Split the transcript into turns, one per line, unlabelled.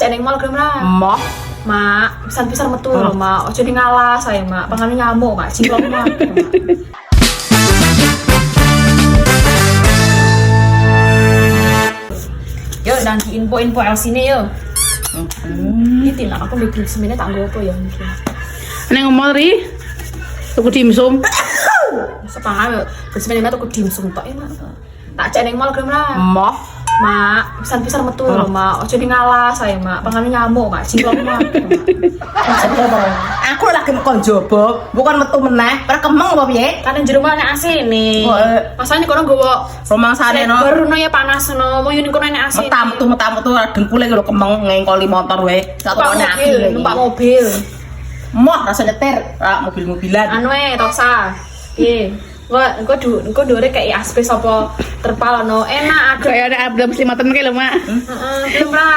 cek neng mall gelem ra.
Moh.
Mak, pisan-pisan metu lho, Mak. Ojo ngalah saya, Mak. Pangane nyamuk, Mak. Cilok, Mak. Yo, dan info-info LC ini yo. Gitu lah, aku mikir sebenarnya tak apa ya mungkin.
Neng ngomong ri. Tuku dimsum.
Sepangal, sebenarnya tuku dimsum tok ya, Mak. Tak cek neng mall gelem ra.
Moh.
Mak, pisan-pisan metu lho, Mak. Ojo ngalah saya, Mak. Pangane nyamuk, Mak. Cilok, Mak.
Aku lagi mau njaba, bukan metu meneh. Ora kemeng apa piye?
Kan yang jero nek AC nih. Masane kono nggowo
Romangsane no.
baru no ya panas no. Mau yuni kono nek AC.
Metam-metu dengkule lho kemeng ngengkoli motor wae.
Numpak mobil.
Moh rasa nyetir, mobil-mobilan.
Anu tosa. Piye? Engko dure kayak aspes apa terpal no. Enak
Kayak ada abdam slimatan kae lho, Mak.
heeh, belum ra.